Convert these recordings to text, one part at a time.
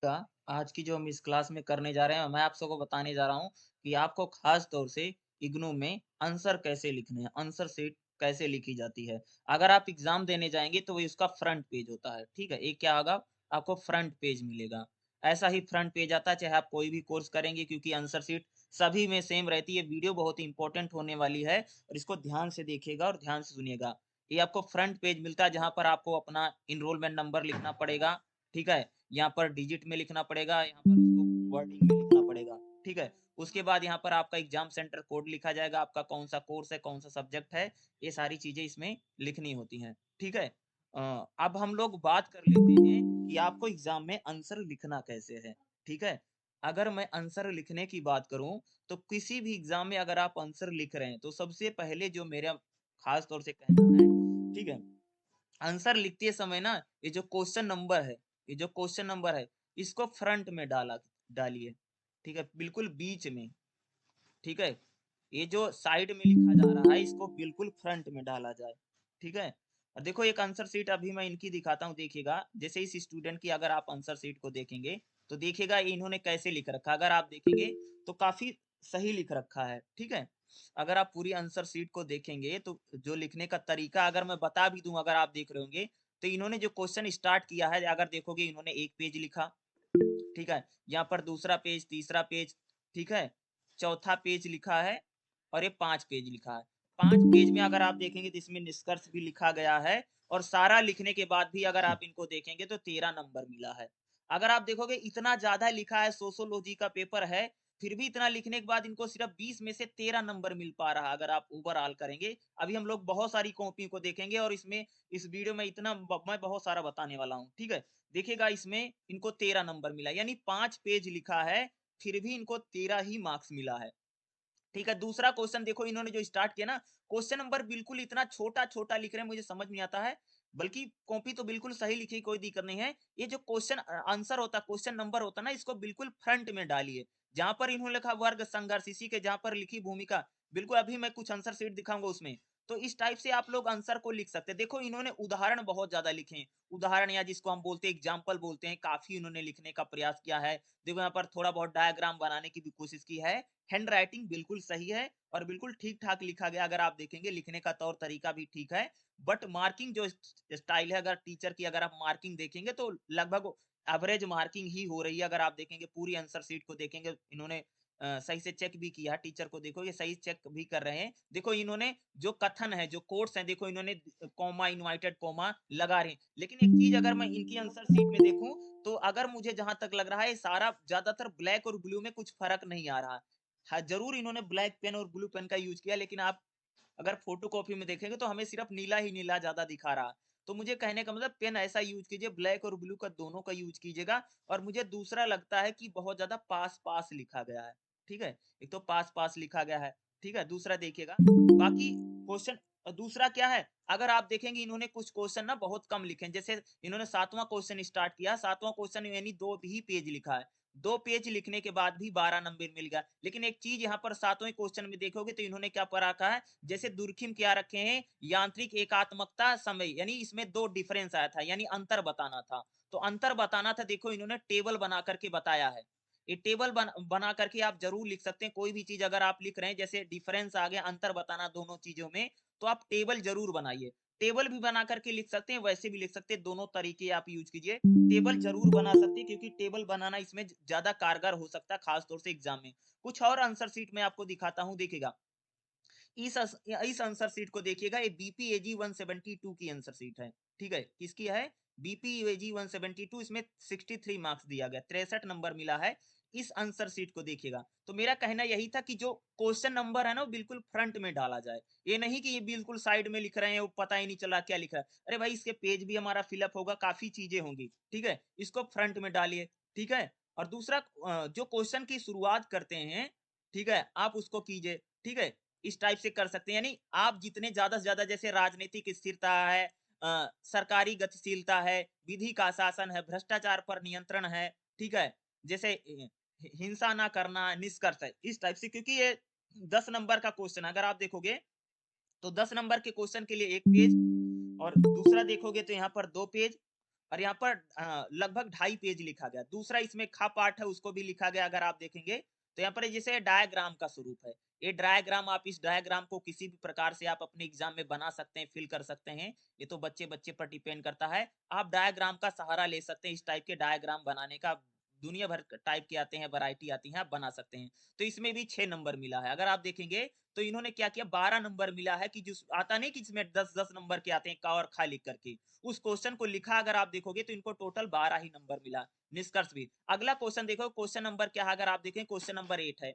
का आज की जो हम इस क्लास में करने जा रहे हैं, मैं आप सबको बताने जा रहा हूँ कि आपको खास तौर से इग्नू में आंसर कैसे लिखने हैं, आंसर शीट कैसे लिखी जाती है। अगर आप एग्जाम देने जाएंगे तो वही उसका फ्रंट पेज होता है, ठीक है। एक क्या होगा, आपको फ्रंट पेज मिलेगा। ऐसा ही फ्रंट पेज आता है चाहे आप कोई भी कोर्स करेंगे, क्योंकि आंसर शीट सभी में सेम रहती है। वीडियो बहुत इंपॉर्टेंट होने वाली है और इसको ध्यान से देखिएगा और ध्यान से सुनिएगा। ये आपको फ्रंट पेज मिलता है जहां पर आपको अपना इनरोलमेंट नंबर लिखना पड़ेगा, ठीक है। यहाँ पर डिजिट में लिखना पड़ेगा, यहाँ पर उसको वर्डिंग में लिखना पड़ेगा, ठीक है। उसके बाद यहाँ पर आपका एग्जाम सेंटर कोड लिखा जाएगा, आपका कौन सा कोर्स है, कौन सा सब्जेक्ट है, ये सारी चीजें इसमें लिखनी होती हैं, ठीक है। अब हम लोग बात कर लेते हैं कि आपको एग्जाम में आंसर लिखना कैसे है, ठीक है। अगर मैं आंसर लिखने की बात करूं तो किसी भी एग्जाम में अगर आप आंसर लिख रहे हैं तो सबसे पहले जो मेरा खास तौर से कहना है, ठीक है, आंसर लिखते समय ना ये जो क्वेश्चन नंबर है, ये जो क्वेश्चन नंबर है, इसको फ्रंट में डालिए, ठीक है, बिल्कुल बीच में, ठीक है। ये जो साइड में लिखा जा रहा है इसको बिल्कुल फ्रंट में डाला जाए, ठीक है। और देखो एक आंसर शीट अभी मैं इनकी दिखाता हूँ, देखिएगा। जैसे इस स्टूडेंट की अगर आप आंसर शीट को देखेंगे तो देखिएगा इन्होंने कैसे लिख रखा है। अगर आप देखेंगे तो काफी सही लिख रखा है, ठीक है। अगर आप पूरी आंसर शीट को देखेंगे तो जो लिखने का तरीका अगर मैं बता भी दूं, अगर आप देख रहे होंगे तो इन्होंने जो क्वेश्चन स्टार्ट किया है, अगर देखोगे इन्होंने एक पेज लिखा, ठीक है। यहाँ पर दूसरा पेज, तीसरा पेज, ठीक है, चौथा पेज लिखा है और ये 5 पेज लिखा है। 5 पेज में अगर आप देखेंगे तो इसमें निष्कर्ष भी लिखा गया है और सारा लिखने के बाद भी अगर आप इनको देखेंगे तो 13 नंबर मिला है। अगर आप देखोगे इतना ज़्यादा लिखा है, सोशियोलॉजी का पेपर है, फिर भी इतना लिखने के बाद इनको सिर्फ 20 में से 13 नंबर मिल पा रहा है, अगर आप ओवरऑल करेंगे। अभी हम लोग बहुत सारी कॉपी को देखेंगे और इसमें इस वीडियो में मैं बहुत सारा बताने वाला हूँ, ठीक है। देखिएगा इसमें इनको 13 नंबर मिला, यानी 5 पेज लिखा है, फिर भी इनको 13 ही मार्क्स मिला है। ठीक है, दूसरा क्वेश्चन देखो इन्होंने जो स्टार्ट किया ना, क्वेश्चन नंबर बिल्कुल इतना छोटा-छोटा लिख रहे हैं, मुझे समझ नहीं आता है। बल्कि कॉपी तो बिल्कुल सही लिखी, कोई दिक्कत नहीं है। ये जो क्वेश्चन आंसर होता है, क्वेश्चन नंबर होता है ना, इसको बिल्कुल फ्रंट में डालिए। जहाँ पर इन्होंने लिखा वर्ग संघर्ष, इसी के जहाँ पर लिखी भूमिका, बिल्कुल अभी मैं कुछ आंसर शीट दिखाऊँगा उसमें। तो इस टाइप से आप लोग आंसर को लिख सकते हैं। देखो इन्होंने उदाहरण बहुत ज़्यादा लिखे हैं। उदाहरण या जिसको हम बोलते हैं एग्जाम्पल बोलते हैं, काफ़ी इन्होंने लिखने का प्रयास किया है। देखो यहाँ पर थोड़ा बहुत डायग्राम बनाने की भी कोशिश की है। हैंड राइटिंग बिल्कुल सही है और बिल्कुल ठीक-ठाक लिखा गया। अगर आप देखेंगे लिखने का तौर तरीका भी ठीक है, बट मार्किंग जो स्टाइल है, अगर टीचर की अगर आप मार्किंग देखेंगे तो लगभग एवरेज मार्किंग ही हो रही है। अगर आप देखेंगे पूरी आंसर शीट को देखेंगे, इन्होंने सही से चेक भी किया, टीचर को देखो ये सही चेक भी कर रहे हैं। देखो इन्होंने जो कथन है, जो कोट्स हैं, देखो इन्होंने कॉमा, इनवर्टेड कॉमा लगा रहे हैं। लेकिन एक चीज अगर मैं इनकी आंसर शीट में देखूं तो अगर मुझे जहां तक लग रहा है सारा ज्यादातर ब्लैक और ब्लू में कुछ फर्क नहीं आ रहा। हाँ, ज़रूर इन्होंने ब्लैक पेन और ब्लू पेन का यूज़ किया, लेकिन आप अगर फ़ोटोकॉपी में देखेंगे तो हमें सिर्फ़ नीला ही नीला ज़्यादा दिखा रहा। तो मुझे कहने का मतलब पेन ऐसा यूज़ कीजिए, ब्लैक और ब्लू का दोनों का यूज़ कीजिएगा। और मुझे दूसरा लगता है कि बहुत ज़्यादा पास-पास लिखा गया है, ठीक है? एक तो पास-पास लिखा गया है, ठीक है? दूसरा देखिएगा, बाकी क्वेश्चन दूसरा क्या है, अगर आप देखेंगे इन्होंने कुछ क्वेश्चन ना बहुत कम लिखे हैं। जैसे इन्होंने 7वां क्वेश्चन स्टार्ट किया, 7वां क्वेश्चन यानी 2 ही पेज लिखा है। 2 पेज लिखने के बाद भी 12 नंबर मिल गया। लेकिन एक चीज़ यहाँ पर 7वें क्वेश्चन में देखोगे तो इन्होंने क्या पढ़ा रखा है, जैसे दुर्खिम क्या रखे हैं, यांत्रिक एकात्मकता समय, यानी इसमें 2 डिफरेंस आया था, यानी अंतर बताना था। तो अंतर बताना था, देखो इन्होंने टेबल बना करके बताया है। ये टेबल बना करके आप ज़रूर लिख सकते हैं। कोई भी चीज़ अगर आप लिख रहे हैं, जैसे डिफरेंस आ गया, अंतर बताना दोनों चीज़ों में, तो आप टेबल ज़रूर बनाइए। टेबल भी बना करके लिख सकते हैं, वैसे भी लिख सकते हैं, दोनों तरीके आप यूज़ कीजिए। टेबल ज़रूर बना सकते हैं क्योंकि टेबल बनाना इसमें ज़्यादा कारगर हो सकता है, खास तौर से एग्ज़ाम में। कुछ और आंसर शीट मैं आपको दिखाता हूँ, देखिएगा। इस आंसर शीट को देखिएगा, ये बीपीएजी 172 की आंसर शीट है, ठीक है। किसकी है? बीपीएजी 172, इसमें 63 मार्क्स दिया गया, 63 नंबर मिला है। इस आंसर शीट को देखिएगा। तो मेरा कहना यही था कि जो क्वेश्चन नंबर है ना, वो बिल्कुल फ्रंट में डाला जाए। ये नहीं कि ये बिल्कुल साइड में लिख रहे हैं, वो पता ही नहीं चला क्या लिख रहा है। अरे भाई, इसके पेज भी हमारा फिलअप होगा, काफी चीजें होंगी, ठीक है। इसको फ्रंट में डालिए, ठीक है। और दूसरा जो क्वेश्चन की शुरुआत करते हैं, ठीक है, आप उसको कीजिए, ठीक है। इस टाइप से कर सकते हैं, यानी आप जितने ज़्यादा से ज़्यादा, जैसे राजनीतिक स्थिरता है, सरकारी गतिशीलता है, विधि का शासन है, भ्रष्टाचार पर नियंत्रण है, ठीक है? जैसे हिंसा ना करना, निष्कर्ष है, इस टाइप से, क्योंकि ये 10 नंबर का क्वेश्चन अगर आप देखोगे, तो 10 नंबर के क्वेश्चन के लिए 1 पेज और दूसरा देखोगे तो यहाँ पर 2 पेज और यहाँ पर लगभग 2.5 पेज लिखा गया। दूसरा इसमें ख पार्ट है उसको भी लिखा गया अगर आप देखेंगे, तो यहाँ पर जैसे डायग्राम का स्वरूप है। ये डायग्राम आप इस डायग्राम को किसी भी प्रकार से आप अपने एग्ज़ाम में बना सकते हैं, फिल कर सकते हैं। ये तो बच्चे-बच्चे पर डिपेंड करता है। आप डायग्राम का सहारा ले सकते हैं, इस टाइप के डायग्राम बनाने का दुनिया भर टाइप के आते हैं, वैरायटी आती है, आप बना सकते हैं। तो इसमें भी 6 नंबर मिला है। अगर आप देखेंगे तो इन्होंने क्या किया 12 नंबर मिला है कि जिस आता नहीं कि जिसमें 10-10 नंबर के आते हैं क और ख लिख करके। उस क्वेश्चन को लिखा अगर आप देखोगे तो इनको टोटल 12 ही नंबर मिला। निष्कर्ष भी। अगला क्वेश्चन देखो क्वेश्चन नंबर क्या है अगर आप देखें क्वेश्चन नंबर 8 है।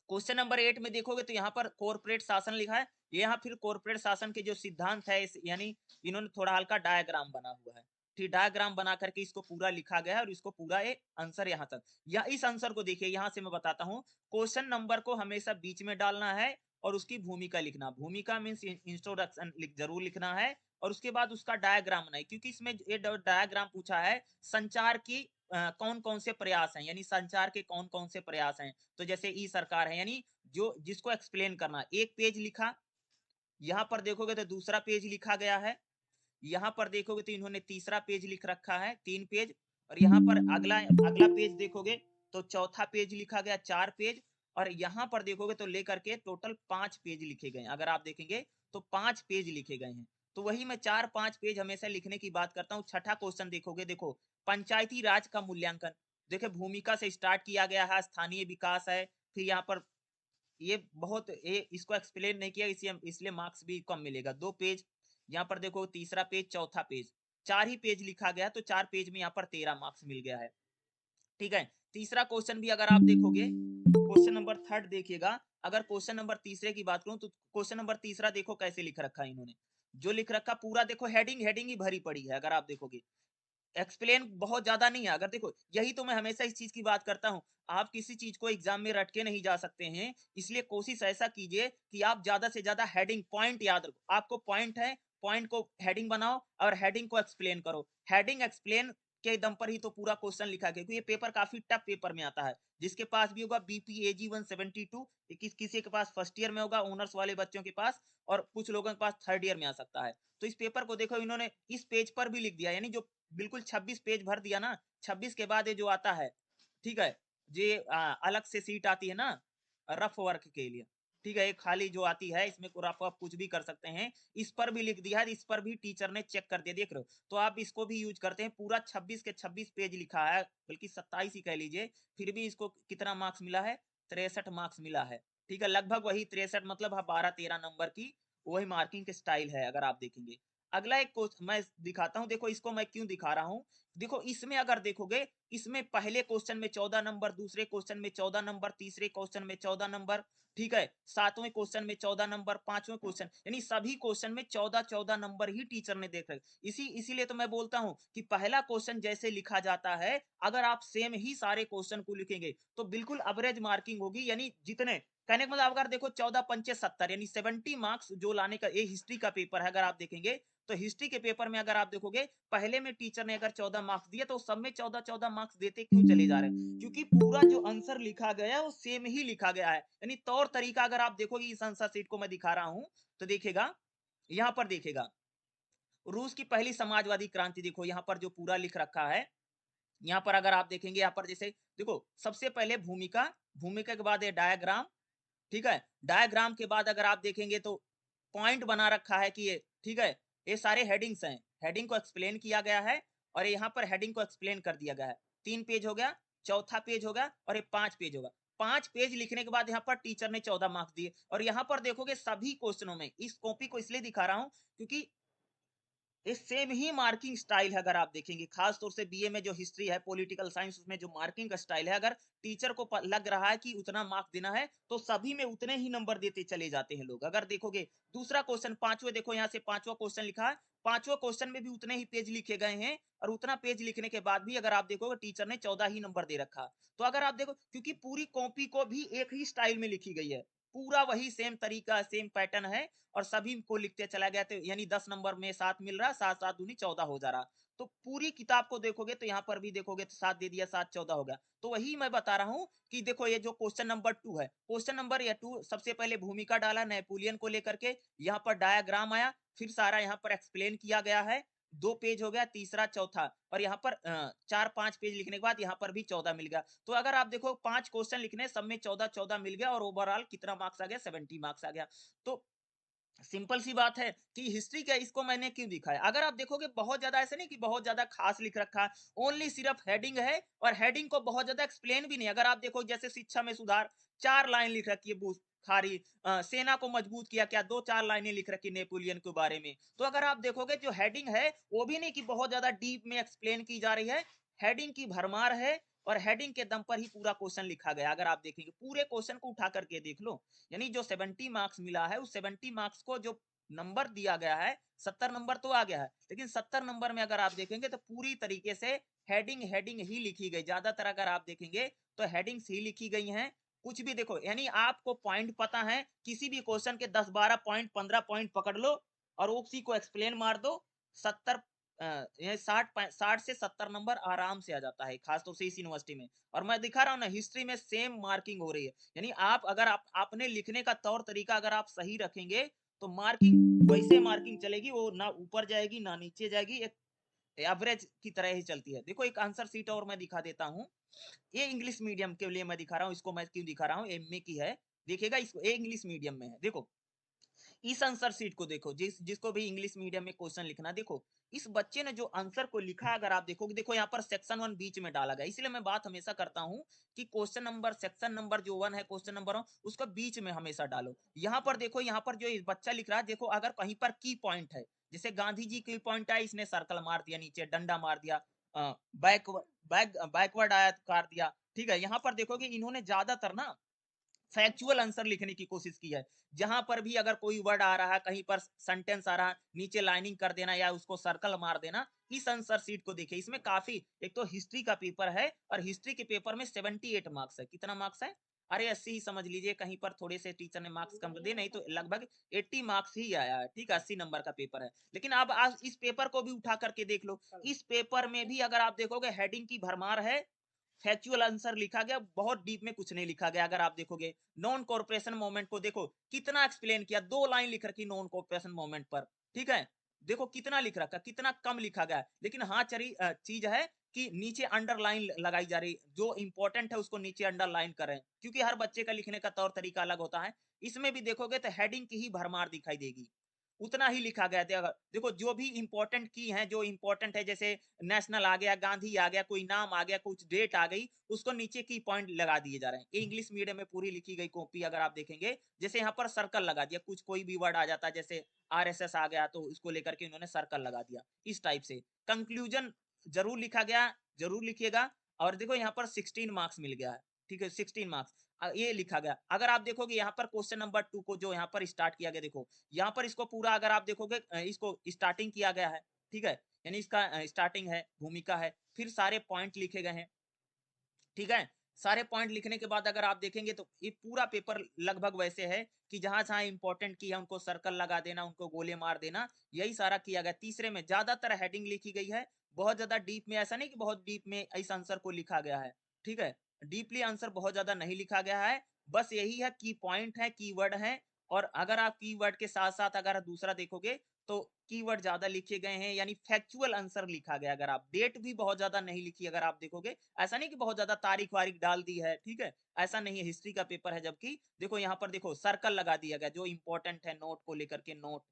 क्वेश्चन नंबर 8 में देखोगे तो यहाँ पर कॉर्पोरेट शासन लिखा है। यहाँ फिर कॉर्पोरेट शासन के जो सिद्धांत है यानी इन्होंने थोड़ा हल्का डायग्राम बना हुआ है। ठीक डायग्राम बना करके इसको पूरा लिखा गया है और इसको पूरा ये आंसर यहाँ तक या इस आंसर को देखिए यहाँ से मैं बताता हूँ क्वेश्चन नंबर को हमेशा बीच में डालना है और उसकी भूमिका लिखना। भूमिका मीन्स इंट्रोडक्शन जरूर लिखना है और उसके बाद उसका डायग्राम बनाए क्योंकि इसमें ये डायग्राम पूछा है संचार की कौन-कौन से प्रयास हैं यानी संचार के कौन-कौन से प्रयास हैं। तो जैसे ई सरकार है यानी जो जिसको एक्सप्लेन करना एक पेज लिखा, यहाँ पर देखोगे तो दूसरा पेज लिखा गया है, यहाँ पर देखोगे तो इन्होंने तीसरा पेज लिख रखा है 3 पेज और यहाँ पर अगला अगला पेज देखोगे तो चौथा पेज लिखा गया 4 पेज और यहाँ पर देखोगे तो लेकर के टोटल 5 पेज लिखे गए हैं। अगर आप देखेंगे तो 5 पेज लिखे गए हैं। तो वही मैं 4-5 पेज हमेशा लिखने की बात करता हूँ। छठा क्वेश्चन देखोगे देखो पंचायती राज का मूल्यांकन। देखिए भूमिका से स्टार्ट किया गया है, स्थानीय विकास है, फिर यहाँ पर ये बहुत ये इसको एक्सप्लेन नहीं किया इसलिए मार्क्स भी कम मिलेगा। 2 पेज यहाँ पर देखो तीसरा पेज, चौथा पेज, 4 ही पेज लिखा गया तो 4 पेज में यहाँ पर 13 मार्क्स मिल गया है। ठीक है? तीसरा क्वेश्चन भी अगर आप देखोगे, क्वेश्चन नंबर 3 देखिएगा, अगर क्वेश्चन नंबर तीसरे की बात करूँ तो क्वेश्चन नंबर तीसरा देखो कैसे लिख रखा है इन्होंने। जो लिख रखा पूरा देखो हेडिंग हेडिंग ही भरी पड़ी है अगर आप देखोगे। एक्सप्लेन बहुत ज़्यादा नहीं है। अगर देखो यही तो मैं हमेशा इस चीज़ की बात करता हूँ। आप किसी चीज़ को एग्ज़ाम में रट के नहीं जा सकते हैं, इसलिए कोशिश ऐसा कीजिए कि आप ज़्यादा से ज़्यादा हेडिंग पॉइंट याद रखो। आपको पॉइंट है, पॉइंट को हेडिंग बनाओ और हेडिंग को एक्सप्लेन करो। हेडिंग एक्सप्लेन के दम पर ही तो पूरा क्वेश्चन लिखा गया क्योंकि ये पेपर काफ़ी टफ पेपर में आता है। जिसके पास भी होगा बीपीएजी 172 किसी के पास फर्स्ट ईयर में होगा, ऑनर्स वाले बच्चों के पास और कुछ लोगों के पास थर्ड ईयर में आ सकता है। तो इस पेपर को देखो इन्होंने इस पेज पर भी लिख दिया यानी जो बिल्कुल 26 पेज भर दिया ना 26 के बाद ये जो आता है ठीक है ये अलग से सीट आती है ना रफ वर्क के लिए ठीक है एक खाली जो आती है इसमें रफ आप कुछ भी कर सकते हैं इस पर भी लिख दिया है इस पर भी टीचर ने चेक कर दिया देख रहे हो तो आप इसको भी यूज करते हैं पूरा 26 के 26 पेज लिखा है बल्कि 27 ही कह लीजिए फिर भी इसको कितना मार्क्स मिला है 63 मार्क्स मिला है ठीक है लगभग वही 63 मतलब 12-13 नंबर की वही मार्किंग के स्टाइल है अगर आप देखेंगे अगला एक क्वेश्चन मैं दिखाता हूँ देखो इसको मैं क्यों दिखा रहा हूँ देखो इसमें अगर देखोगे इसमें पहले क्वेश्चन में 14 नंबर दूसरे क्वेश्चन में 14 नंबर तीसरे क्वेश्चन में 14 नंबर ठीक है सातवें क्वेश्चन में 14 नंबर पांचवें क्वेश्चन यानी सभी क्वेश्चन में 14-14 नंबर ही टीचर ने देख रखे इसीलिए तो मैं बोलता हूँ कि पहला क्वेश्चन जैसे लिखा जाता है अगर आप सेम ही सारे क्वेश्चन को लिखेंगे तो बिल्कुल एवरेज मार्किंग होगी यानी जितने कहने का मतलब अगर देखो 14-5 70 यानी 70 मार्क्स जो लाने का ये हिस्ट्री का पेपर है अगर आप देखेंगे तो हिस्ट्री के पेपर में अगर आप देखोगे पहले में टीचर ने अगर 14 मार्क्स दिए तो सब में 14-14 मार्क्स देते क्यों चले जा रहे हैं क्योंकि पूरा जो आंसर लिखा गया है वो सेम ही लिखा गया है यानी तौर तरीका अगर आप देखोगे इस आंसर शीट को मैं दिखा रहा हूं तो देखिएगा यहाँ पर देखिएगा रूस की पहली समाजवादी क्रांति देखो यहाँ पर जो पूरा लिख रखा है यहाँ पर अगर आप देखेंगे यहाँ पर जैसे देखो सबसे पहले भूमिका भूमिका के बाद ये डायग्राम ठीक है डायग्राम के बाद अगर आप देखेंगे तो पॉइंट बना रखा है कि ये ठीक है ये सारे हेडिंग्स हैं हेडिंग को एक्सप्लेन किया गया है और यहाँ पर हेडिंग को एक्सप्लेन कर दिया गया है 3 पेज हो गया चौथा पेज होगा और ये 5 पेज होगा 5 पेज लिखने के बाद यहाँ पर टीचर ने 14 मार्क्स दिए और यहाँ पर देखोगे सभी क्वेश्चनों में इस कॉपी को इसलिए दिखा रहा हूं क्योंकि ये सेम ही मार्किंग स्टाइल है अगर आप देखेंगे खास तौर से बीए में जो हिस्ट्री है पॉलिटिकल साइंस उसमें जो मार्किंग का स्टाइल है अगर टीचर को लग रहा है कि उतना मार्क्स देना है तो सभी में उतने ही नंबर देते चले जाते हैं लोग अगर देखोगे दूसरा क्वेश्चन पांचवें देखो यहाँ से पांचवा क्वेश्चन लिखा है पांचवा क्वेश्चन में भी उतने ही पेज लिखे गए हैं और उतना पेज लिखने के बाद भी अगर आप देखोगे टीचर ने 14 ही नंबर दे रखा तो अगर आप देखो क्योंकि पूरी कॉपी को भी एक ही स्टाइल में लिखी गई है पूरा वही सेम तरीका सेम पैटर्न है और सभी को लिखते चला गया तो यानी 10 नंबर में 7 मिल रहा 7-7 दूनी 14 हो जा रहा तो पूरी किताब को देखोगे तो यहाँ पर भी देखोगे तो 7 दे दिया 7-14 होगा तो वही मैं बता रहा हूँ कि देखो ये जो क्वेश्चन नंबर 2 है क्वेश्चन नंबर या 2 सबसे पहले भूमिका डाला नेपोलियन को लेकर के यहाँ पर डायग्राम आया फिर सारा यहाँ पर एक्सप्लेन किया गया है 2 पेज हो गया, तीसरा, चौथा और यहाँ पर 4-5 पेज लिखने के बाद यहाँ पर भी 14 मिल गया। तो अगर आप देखो 5 क्वेश्चन लिखने सब में 14-14 मिल गया और ओवरऑल कितना मार्क्स आ गया? 70 मार्क्स आ गया। तो सिंपल सी बात है कि हिस्ट्री क्या इसको मैंने क्यों दिखाया। अगर आप देखोगे बहुत ज्यादा ऐसे नहीं कि बहुत ज्यादा खास लिख रखा है, ओनली सिर्फ हेडिंग है और हेडिंग को बहुत ज्यादा एक्सप्लेन भी नहीं। अगर आप देखो जैसे शिक्षा में सुधार 4 लाइन लिख रखी है खारी सेना को मजबूत किया क्या 2-4 लाइनें लिख रखी नेपोलियन के बारे में। तो अगर आप देखोगे जो हेडिंग है वो भी नहीं कि बहुत ज्यादा डीप में एक्सप्लेन की जा रही है, हेडिंग की भरमार है और हेडिंग के दम पर ही पूरा क्वेश्चन लिखा गया। अगर आप देखेंगे पूरे क्वेश्चन को उठा करके देख लो, यानी जो 70 मार्क्स मिला है उस 70 मार्क्स को जो नंबर दिया गया है 70 नंबर तो आ गया है, लेकिन 70 नंबर में अगर आप देखेंगे तो पूरी तरीके से हेडिंग हेडिंग ही लिखी गई। ज्यादातर अगर आप देखेंगे तो हेडिंग्स ही लिखी गई हैं। कुछ भी देखो यानी आपको पॉइंट पता है, किसी भी क्वेश्चन के 10-12 पॉइंट 15 पॉइंट पकड़ लो और उसी को एक्सप्लेन मार दो, 70 ये 60 से 70 नंबर आराम से आ जाता है, खासतौर से इस यूनिवर्सिटी में। और मैं दिखा रहा हूँ ना हिस्ट्री में सेम मार्किंग हो रही है, यानी आप अगर आप अपने लिखने का तौर तरीका अगर आप सही रखेंगे तो मार्किंग वैसे मार्किंग चलेगी, वो ना ऊपर जाएगी ना नीचे जाएगी, एक एवरेज की तरह ही चलती है। देखो एक आंसर सीट और मैं दिखा देता हूँ, ये इंग्लिश मीडियम के लिए मैं दिखा रहा हूँ, इसको मैं क्यों दिखा रहा हूँ, एमए की है। देखिएगा इसको, ये इंग्लिश मीडियम में है। देखो इस आंसर शीट को देखो, जिसको भी इंग्लिश मीडियम में क्वेश्चन लिखना, देखो इस बच्चे ने जो आंसर को लिखा है अगर आप देखोगे, देखो यहाँ पर सेक्शन 1 बीच में डाला गया। इसलिए मैं बात हमेशा करता हूँ कि क्वेश्चन नंबर सेक्शन नंबर जो 1 है क्वेश्चन नंबर 1 उसको बीच में हमेशा डालो। यहाँ पर देखो, यहाँ पर जो बच्चा लिख रहा है, देखो अगर कहीं पर की पॉइंट है, जैसे गांधी जी की पॉइंट है, इसने सर्कल मार दिया, नीचे डंडा मार दिया, बैकवर्ड आया काट दिया। ठीक है, यहाँ पर देखोगे इन्होंने ज्यादातर ना फैक्चुअल आंसर लिखने की कोशिश की है। जहां पर भी अगर कोई वर्ड आ रहा है, कहीं पर सेंटेंस आ रहा है, नीचे लाइनिंग कर देना या उसको सर्कल मार देना। इस आंसर शीट को देखिए, इसमें काफी, एक तो हिस्ट्री का पेपर है और हिस्ट्री के पेपर में 78 मार्क्स है। कितना मार्क्स है? अरे 80 ही समझ लीजिए, कहीं पर थोड़े से टीचर ने मार्क्स कम कर दिए, नहीं तो लगभग 80 मार्क्स ही आया है। ठीक है, 80 नंबर का पेपर है। लेकिन अब आज इस पेपर को भी उठा करके देख लो, इस पेपर में भी अगर आप देखोगे हेडिंग की भरमार है, फैक्चुअल आंसर लिखा गया, बहुत डीप में कुछ नहीं लिखा गया। अगर आप देखोगे नॉन कॉर्पोरेशन मूवमेंट को देखो कितना एक्सप्लेन किया, 2 लाइन लिख रखी नॉन कॉर्पोरेशन मूवमेंट पर। ठीक है, देखो कितना लिख रखा, कितना कम लिखा गया। लेकिन हाँ चीज है कि नीचे अंडरलाइन लगाई जा रही, जो इंपॉर्टेंट है उसको नीचे अंडरलाइन करें, क्योंकि हर बच्चे का लिखने का तौर तरीका अलग होता है। इसमें भी देखोगे तो हेडिंग की ही भरमार दिखाई देगी, उतना ही लिखा गया था। देखो जो भी इंपॉर्टेंट की है, जो इंपॉर्टेंट है, जैसे नेशनल आ गया, गांधी आ गया, कोई नाम आ गया, कुछ डेट आ गई, उसको नीचे की पॉइंट लगा दिए जा रहे हैं। ये इंग्लिश मीडियम में पूरी लिखी गई कॉपी अगर आप देखेंगे, जैसे यहाँ पर सर्कल लगा दिया, कुछ कोई भी वर्ड आ जाता है, जैसे आरएसएस आ गया तो उसको लेकर के इन्होंने सर्कल लगा दिया, इस टाइप से। कंक्लूजन जरूर लिखा गया, जरूर लिखिएगा। और देखो यहाँ पर 16 मार्क्स मिल गया है। ठीक है, 16 मार्क्स ये लिखा गया। अगर आप देखोगे यहाँ पर क्वेश्चन नंबर 2 को जो यहाँ पर स्टार्ट किया गया, देखो यहाँ पर इसको पूरा अगर आप देखोगे इसको स्टार्टिंग किया गया है। ठीक है, यानी इसका स्टार्टिंग है, भूमिका है, फिर सारे पॉइंट लिखे गए हैं। ठीक है, सारे पॉइंट लिखने के बाद अगर आप देखेंगे तो ये पूरा पेपर लगभग वैसे है कि जहां जहां इंपॉर्टेंट की है उनको सर्कल लगा देना, उनको गोले मार देना, यही सारा किया गया। तीसरे में ज्यादातर हेडिंग लिखी गई है, बहुत ज्यादा डीप में, ऐसा नहीं कि बहुत डीप में इस आंसर को लिखा गया है। ठीक है, डीपली आंसर बहुत ज्यादा नहीं लिखा गया है, बस यही है की पॉइंट है, कीवर्ड है। और अगर आप कीवर्ड के साथ साथ अगर दूसरा देखोगे तो कीवर्ड ज्यादा लिखे गए हैं, यानी फैक्चुअल आंसर लिखा गया। अगर आप डेट भी बहुत ज्यादा नहीं लिखी, अगर आप देखोगे ऐसा नहीं कि बहुत ज्यादा तारीख वारीख डाल दी है। ठीक है, ऐसा नहीं है, हिस्ट्री का पेपर है। जबकि देखो यहाँ पर देखो सर्कल लगा दिया गया, जो इंपॉर्टेंट है नोट को लेकर के, नोट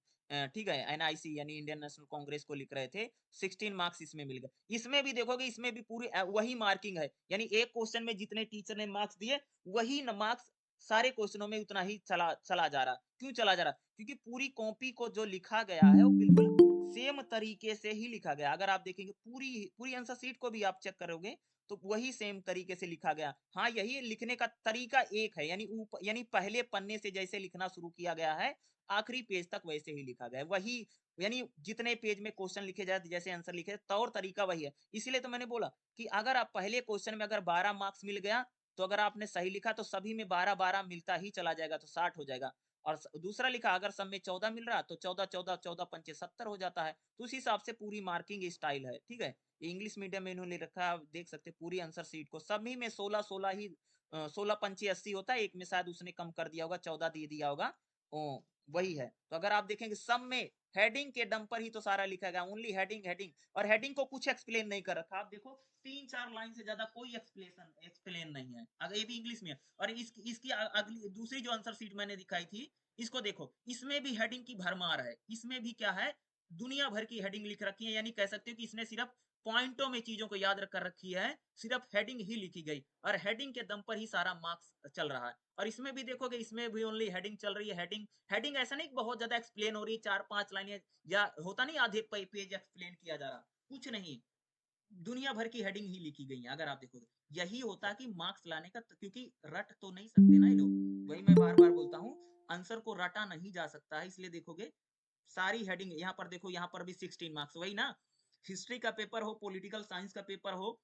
ठीक है, एनआईसी यानी इंडियन नेशनल कांग्रेस को लिख रहे थे, 16 मार्क्स इसमें मिल गए। इसमें भी देखोगे, इसमें भी पूरी वही मार्किंग है, यानी एक क्वेश्चन में जितने टीचर ने मार्क्स दिए वही मार्क्स सारे क्वेश्चनों में उतना ही चला चला जा रहा। क्यों चला जा रहा? क्योंकि पूरी कॉपी को जो लिखा गया है वो बिल्कुल सेम तरीके से ही लिखा गया। अगर आप देखेंगे पूरी पूरी आंसर शीट को भी आप चेक करोगे तो वही सेम तरीके से लिखा गया। हाँ, यही लिखने का तरीका एक है, यानी यानी पहले पन्ने से जैसे लिखना शुरू किया गया है आखिरी पेज तक वैसे ही लिखा गया है। वही, यानी जितने पेज में क्वेश्चन लिखे जाए, जैसे आंसर लिखे, तौर तरीका वही है। इसीलिए तो मैंने बोला कि अगर आप पहले क्वेश्चन में अगर 12 मार्क्स मिल गया तो अगर आपने सही लिखा तो सभी में 12-12 मिलता ही चला जाएगा, तो 60 हो जाएगा। और दूसरा लिखा अगर सब में 14 मिल रहा तो 14 पंचे 70 हो जाता है। तो उस हिसाब से पूरी मार्किंग स्टाइल है। ठीक है, ये इंग्लिश मीडियम में इन्होंने रखा है, आप देख सकते पूरी आंसर सीट को सभी में 16 ही 16 पंचे 80 होता है। एक में शायद उसने कम कर दिया होगा, 14 दे दिया होगा। वही है। तो अगर आप देखेंगे सब में हेडिंग के दम पर ही तो सारा लिखा गया, ओनली हेडिंग हेडिंग, और हेडिंग को कुछ एक्सप्लेन नहीं कर रखा। आप देखो 3-4 लाइन से ज्यादा कोई एक्सप्लेन नहीं है, अगर ये भी इंग्लिश में है। और इसकी अगली दूसरी जो आंसर शीट मैंने दिखाई थी, इसको देखो, इसमें भी हेडिंग की भरमार है। इसमें भी क्या है, दुनिया भर की हेडिंग लिख रखी है, यानी कह सकते हो कि इसने सिर्फ पॉइंटों में चीजों को याद कर रखी है, सिर्फ हेडिंग ही लिखी गई, और हेडिंग के दम पर ही सारा मार्क्स चल रहा है। और इसमें भी देखोगे, इसमें भी ओनली हेडिंग चल रही है। हेडिंग हेडिंग ऐसा नहीं बहुत ज्यादा एक्सप्लेन हो रही है, 4-5 लाइनें, या होता नहीं आधे पेज एक्सप्लेन किया जा रहा, कुछ नहीं, दुनिया भर की हेडिंग ही लिखी गई है। अगर आप देखोगे यही होता है कि मार्क्स लाने का, क्योंकि रट तो नहीं सकते ना ये लोग, वही मैं बार बार बोलता हूँ, आंसर को रटा नहीं जा सकता है। इसलिए देखोगे सारी हेडिंग, यहाँ पर देखो, यहाँ पर भी 16 मार्क्स, वही ना, हिस्ट्री का पेपर हो, पॉलिटिकल साइंस का पेपर हो,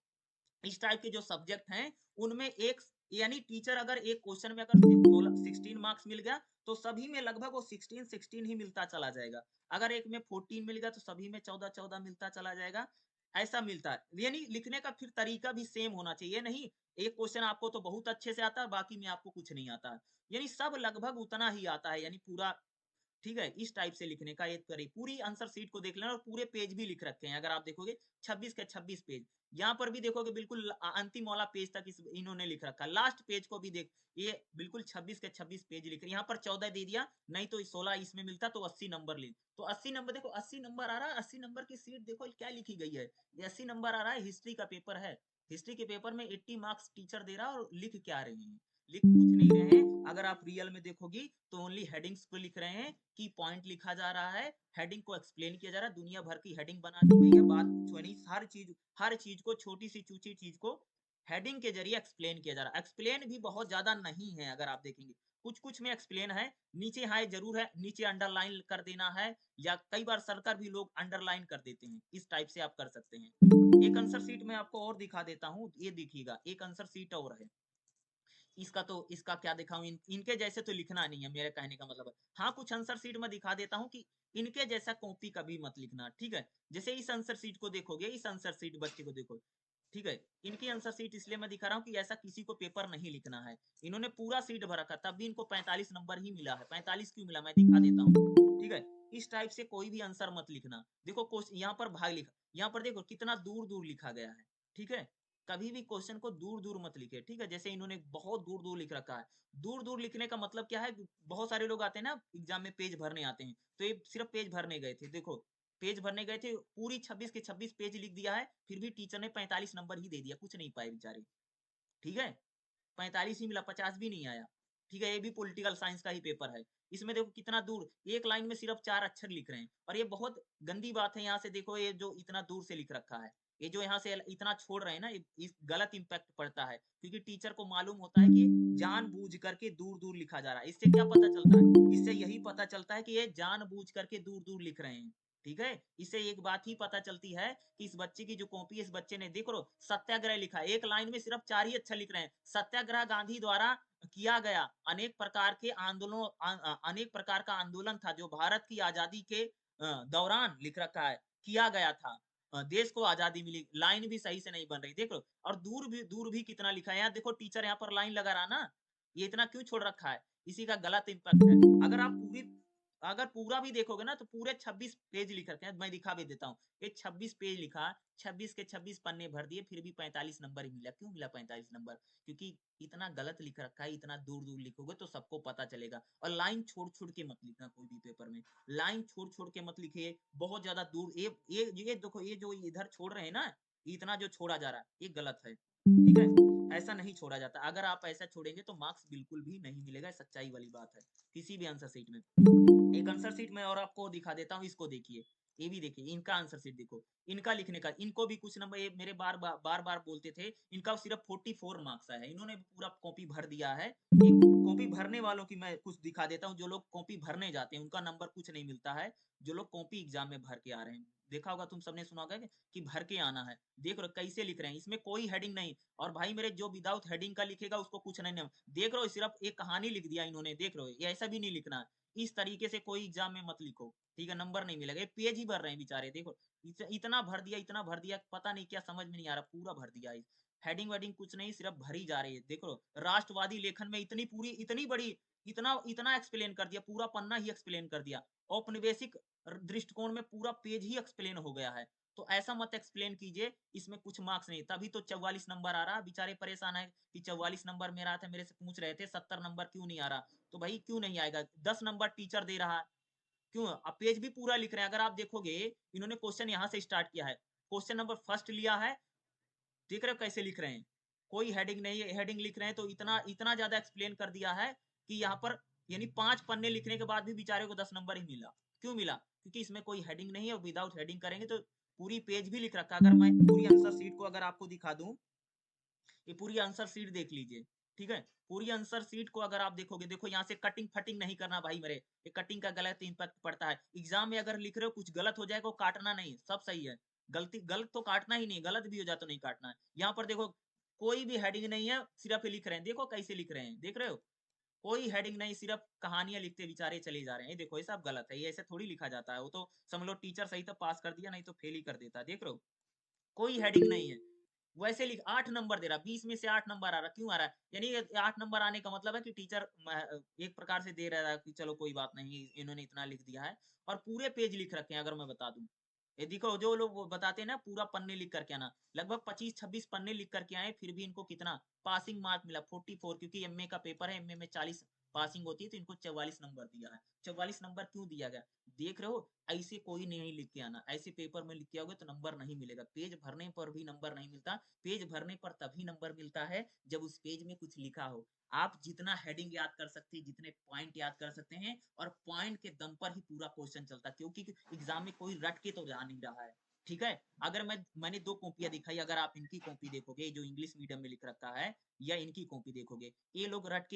इस टाइप के जो सब्जेक्ट हैं, उनमें एक, यानी टीचर अगर एक क्वेश्चन में अगर 16 मार्क्स मिल गया, तो सभी में लगभग वो 16 ही मिलता चला जाएगा। अगर एक में 14 मिल गया, तो सभी में 14 मिलता चला जाएगा, ऐसा मिलता है। यानी लिखने का फिर तरीका भी सेम होना चाहिए, नहीं एक क्वेश्चन आपको तो बहुत अच्छे से आता है, बाकी में आपको कुछ नहीं आता है, यानी सब लगभग उतना ही आता है, यानी पूरा, ठीक है, इस टाइप से लिखने का एक तरीका। पूरी आंसर शीट को देख लेना, और पूरे पेज भी लिख रखे हैं, अगर आप देखोगे 26 के 26 पेज, यहाँ पर भी देखोगे बिल्कुल अंतिम वाला पेज तक इन्होंने लिख रखा, लास्ट पेज को भी देख, ये बिल्कुल 26 के 26 पेज लिख रहे, यहाँ पर 14 दे दिया, नहीं तो 16 इसमें मिलता तो 80 नंबर ले, तो 80 नंबर देखो, 80 नंबर आ रहा है, 80 नंबर की सीट देखो क्या लिखी गई है, ये 80 नंबर आ रहा है, हिस्ट्री का पेपर है, हिस्ट्री के पेपर में 80 मार्क्स टीचर दे रहा है, और लिख क्या रहे हैं, लिख कुछ नहीं रहे हैं। अगर आप रियल में देखोगी तो ओनली हेडिंग्स को लिख रहे हैं, की पॉइंट लिखा जा रहा है, हेडिंग को एक्सप्लेन किया जा रहा है, दुनिया भर की हेडिंग बना दी गई है, बात कुछ नहीं, हर चीज को, छोटी सी चूची चीज को हेडिंग के जरिए एक्सप्लेन किया जा रहा है। एक्सप्लेन भी बहुत ज्यादा नहीं है, अगर आप देखेंगे कुछ कुछ में एक्सप्लेन है, नीचे हाई जरूर है, नीचे अंडरलाइन कर देना है, या कई बार सरकार भी लोग अंडरलाइन कर देते हैं, इस टाइप से आप कर सकते हैं। एक आंसर सीट में आपको और दिखा देता हूँ, ये देखिएगा, एक आंसर सीट और है, इसका तो, इसका क्या दिखाऊं, इनके जैसे तो लिखना नहीं है, मेरे कहने का मतलब है। हाँ, कुछ आंसर सीट में दिखा देता हूँ कि इनके जैसा कॉपी कभी मत लिखना, ठीक है। जैसे इस आंसर सीट को देखोगे, इस आंसर सीट बच्चे को देखो, ठीक है, इनकी आंसर सीट इसलिए मैं दिखा रहा हूँ कि ऐसा किसी को पेपर नहीं लिखना है, इन्होंने पूरा सीट भर रखा, तब भी इनको 45 नंबर ही मिला है। 45 क्यों मिला, मैं दिखा देता हूँ, ठीक है। इस टाइप से कोई भी आंसर मत लिखना। देखो यहाँ पर भाग लिखा, यहाँ पर देखो कितना दूर दूर लिखा गया है, ठीक है। कभी भी क्वेश्चन को दूर दूर मत लिखे, ठीक है। जैसे इन्होंने बहुत दूर दूर लिख रखा है, दूर दूर लिखने का मतलब क्या है, बहुत सारे लोग आते हैं ना एग्जाम में, पेज भरने आते हैं, तो ये सिर्फ पेज भरने गए थे, देखो पेज भरने गए थे, पूरी 26 के 26 पेज लिख दिया है, फिर भी टीचर ने 45 नंबर ही दे दिया, कुछ नहीं पाए बेचारे, ठीक है। 45 ही मिला, 50 भी नहीं आया, ठीक है। ये भी पॉलिटिकल साइंस का ही पेपर है। इसमें देखो कितना दूर, एक लाइन में सिर्फ 4 अक्षर लिख रहे हैं, और ये बहुत गंदी बात है। यहाँ से देखो, ये जो इतना दूर से लिख रखा है, ये जो यहाँ से इतना छोड़ रहे हैं ना, इस गलत इम्पैक्ट पड़ता है, क्योंकि टीचर को मालूम होता है कि जानबूझ करके दूर दूर लिखा जा रहा है। इससे क्या पता चलता है, इससे यही पता चलता है कि ये जानबूझ करके दूर दूर लिख रहे हैं, ठीक है। इससे एक बात ही पता चलती है कि इस बच्चे की जो कॉपी है, इस बच्चे ने देखो सत्याग्रह लिखा है, एक लाइन में सिर्फ 4 ही अक्षर लिख रहे हैं। सत्याग्रह गांधी द्वारा किया गया अनेक प्रकार के आंदोलनों, अनेक प्रकार का आंदोलन था जो भारत की आजादी के दौरान, लिख रखा है, किया गया था, देश को आजादी मिली। लाइन भी सही से नहीं बन रही, देखो। और दूर भी कितना लिखा है, यहाँ देखो टीचर यहाँ पर लाइन लगा रहा ना, ये इतना क्यों छोड़ रखा है, इसी का गलत इम्पैक्ट है। अगर आप अगर पूरा भी देखोगे ना, तो पूरे 26 पेज लिख रखे हैं, मैं दिखा भी देता हूँ। ये 26 पेज लिखा, 26 के 26 पन्ने भर दिए, फिर भी 45 नंबर ही मिला। क्यों मिला 45 नंबर, क्योंकि इतना गलत लिख रखा है। इतना दूर दूर लिखोगे तो सबको पता चलेगा। और लाइन छोड़ छोड़ के मत लिखना, कोई भी पेपर में लाइन छोड़ छोड़ के मत लिखिए, बहुत ज्यादा दूर। ये देखो, ये जो इधर छोड़ रहे हैं ना, इतना जो छोड़ा जा रहा है, ये गलत है, ठीक है। ऐसा नहीं छोड़ा जाता, अगर आप ऐसा छोड़ेंगे तो मार्क्स बिल्कुल भी नहीं मिलेगा, सच्चाई वाली बात है, किसी भी आंसर सीट में। एक आंसर सीट में और आपको दिखा देता हूँ, इसको देखिए, ये भी देखिए, इनका आंसर सीट देखो, इनका लिखने का, इनको भी कुछ नंबर, ये मेरे बार बोलते थे, इनका सिर्फ 44 मार्क्स आया है, इन्होंने पूरा कॉपी भर दिया है। एक कॉपी भरने वालों की मैं कुछ दिखा देता हूँ, जो लोग कॉपी भरने जाते हैं उनका नंबर कुछ नहीं मिलता है, जो लोग कॉपी एग्जाम में भर के आ रहे हैं। देखा होगा, तुम सबने सुना होगा कि भर के आना है, देख रहे कैसे लिख रहे हैं, इसमें कोई हेडिंग नहीं। और भाई मेरे, जो विदाउट हेडिंग का लिखेगा उसको कुछ नहीं, देख रहे हो, सिर्फ एक कहानी लिख दिया इन्होंने, देख रहे हो, ये ऐसा भी नहीं लिखना है। इस तरीके से कोई एग्जाम में मत लिखो, ठीक है, नंबर नहीं मिलेगा। पेज ही भर रहे हैं बेचारे, देखो इतना भर दिया, इतना भर दिया, पता नहीं क्या, समझ में नहीं आ रहा, पूरा भर दिया है। हेडिंग वेडिंग कुछ नहीं, सिर्फ भरी जा रही है। देखो राष्ट्रवादी लेखन में इतनी बड़ी, इतना इतना एक्सप्लेन कर दिया, पूरा पन्ना ही एक्सप्लेन कर दिया। औपनिवेशिक दृष्टिकोण में पूरा पेज ही एक्सप्लेन हो गया है। तो ऐसा मत एक्सप्लेन कीजिए, इसमें कुछ मार्क्स नहीं। तभी तो 44 नंबर आ रहा। बेचारे परेशान है कि 44 नंबर मेरा आता है, मेरे से पूछ रहे थे 70 नंबर क्यों नहीं आ रहा। तो भाई क्यों नहीं आएगा, 10 नंबर टीचर दे रहा है, क्यों? अब पेज भी पूरा लिख रहे हैं। अगर आप देखोगे, इन्होंने क्वेश्चन यहाँ से स्टार्ट किया है, क्वेश्चन नंबर फर्स्ट लिया है, देख रहे हो कैसे लिख रहे हैं, कोई हेडिंग नहीं है, हेडिंग लिख रहे हैं तो इतना इतना ज्यादा एक्सप्लेन कर दिया है कि यहाँ पर यानी 5 पन्ने लिखने के बाद भी बेचारे को 10 नंबर ही मिला। क्यों मिला? क्योंकि इसमें कोई हेडिंग नहीं है, और विदाउट हेडिंग करेंगे तो पूरी पेज भी लिख रखा है। अगर मैं पूरी आंसर शीट को अगर आपको दिखा दूं, ये पूरी आंसर शीट देख लीजिए, ठीक है। पूरी आंसर शीट को अगर आप देखोगे, देखो यहाँ से कटिंग फटिंग नहीं करना भाई मेरे, ये कटिंग का गलत इम्पैक्ट पड़ता है। एग्जाम में अगर लिख रहे हो कुछ गलत हो जाएगा, काटना नहीं, सब सही है। गलत तो काटना ही नहीं, गलत भी हो जाए तो नहीं काटना है। यहाँ पर देखो कोई भी हेडिंग नहीं है, सिर्फ लिख रहे हैं, देखो कैसे लिख रहे हैं, देख रहे हो, कोई हेडिंग नहीं, सिर्फ कहानियां लिखते बेचारे चले जा रहे हैं। देखो ये सब गलत है, ये ऐसे थोड़ी लिखा जाता है। वो तो समझ लो टीचर सही तो पास कर दिया, नहीं तो फेल ही कर देता। देख रहे हो कोई हेडिंग नहीं है, वैसे लिख 8 नंबर दे रहा, 20 में से 8 नंबर आ रहा, क्यों आ रहा है? यानी 8 नंबर आने का मतलब है कि टीचर एक प्रकार से दे रहा है कि चलो कोई बात नहीं, इन्होंने इतना लिख दिया है। और पूरे पेज लिख रखे हैं, अगर मैं बता दूं, ये देखो जो लोग वो बताते हैं ना पूरा पन्ने लिख करके आना, लगभग 25-26 पन्ने लिख करके आए, फिर भी इनको कितना पासिंग मार्क मिला 44, क्योंकि एमए का पेपर है, एमए में 40 पासिंग होती है, तो इनको 44 नंबर दिया है। 44 नंबर क्यों दिया गया? देख रहे हो, ऐसे कोई नहीं लिख के आना, ऐसे पेपर में लिख के आओगे तो नंबर नहीं मिलेगा। पेज भरने पर भी नंबर नहीं मिलता। पेज भरने पर तभी नंबर मिलता है जब उस पेज में कुछ लिखा हो। आप जितना हेडिंग याद कर सकते हैं, जितने पॉइंट याद कर सकते हैं, और पॉइंट के दम पर ही पूरा क्वेश्चन चलता है, क्योंकि एग्जाम में कोई रट के तो जा नहीं रहा है, ठीक है। अगर मैंने 2 कॉपियां दिखाई, अगर आप इनकी कॉपी देखोगे जो इंग्लिश मीडियम में लिख रखा है, या इनकी कॉपी देखोगे, ये लोग रट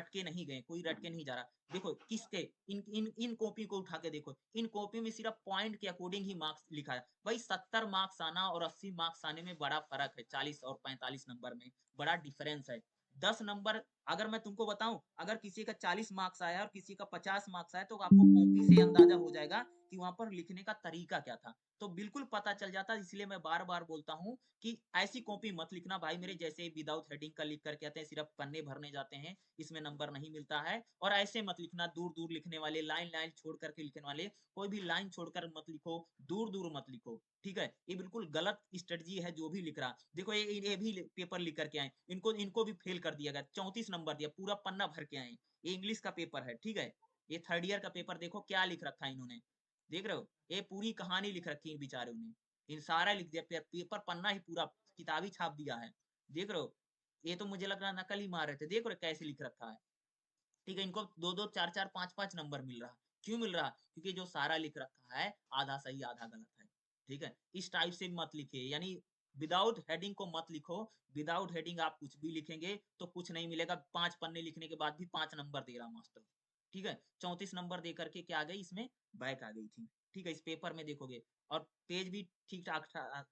के नहीं गए, कोई रट के नहीं जा रहा। देखो किसके, इन कॉपी को उठा के देखो, इन कॉपी में सिर्फ पॉइंट के अकॉर्डिंग ही मार्क्स लिखा है। भाई 70 मार्क्स आना और 80 मार्क्स आने में बड़ा फर्क है, 40 और 45 नंबर में बड़ा डिफरेंस है। 10 नंबर, अगर मैं तुमको बताऊं, अगर किसी का 40 मार्क्स आया और किसी का 50 मार्क्स आया, तो आपको कॉपी से अंदाजा हो जाएगा कि वहां पर लिखने का तरीका क्या था, तो बिल्कुल पता चल जाता। इसलिए मैं बार बार बोलता हूँ कि ऐसी कॉपी मत लिखना भाई मेरे, जैसे विदाउट हेडिंग का लिख करके आते हैं, सिर्फ पन्ने भरने जाते हैं, इसमें नंबर नहीं मिलता है। और ऐसे मत लिखना, दूर दूर लिखने वाले, लाइन लाइन छोड़ करके लिखने वाले, कोई भी लाइन छोड़कर मत लिखो, दूर दूर मत लिखो, ठीक है। ये बिल्कुल गलत स्ट्रेटजी है जो भी लिख रहा। देखो ये भी पेपर लिख करके आए, इनको इनको भी फेल कर दिया गया, 34 नंबर दिया, पूरा पन्ना भर के आए। ये इंग्लिश का पेपर है, ठीक है। ये थर्ड ईयर का पेपर, देखो क्या लिख रखा है इन्होंने, देख रहे हो, ये पूरी कहानी लिख रखी है बेचारों ने, इन सारा लिख दिया, पेपर पन्ना ही पूरा किताबी छाप दिया है, देख रहे हो। ये तो मुझे लग रहा नकल ही मार रहे थे, देख रहे कैसे लिख रखा है, ठीक है। इनको 2-2 4-4 5-5 नंबर मिल रहा। क्यों मिल रहा? क्योंकि जो सारा लिख रखा है आधा सही आधा गलत है, ठीक है। इस टाइप से मत लिखिए, यानी विदाउट हेडिंग को मत लिखो। विदाउट हेडिंग आप कुछ भी लिखेंगे तो कुछ नहीं मिलेगा। 5 पन्ने लिखने के बाद भी 5 नंबर दे रहा मास्टर, ठीक है। 34 नंबर दे करके क्या आ गई, इसमें बैक आ गई थी, ठीक है। इस पेपर में देखोगे, और पेज भी ठीक ठाक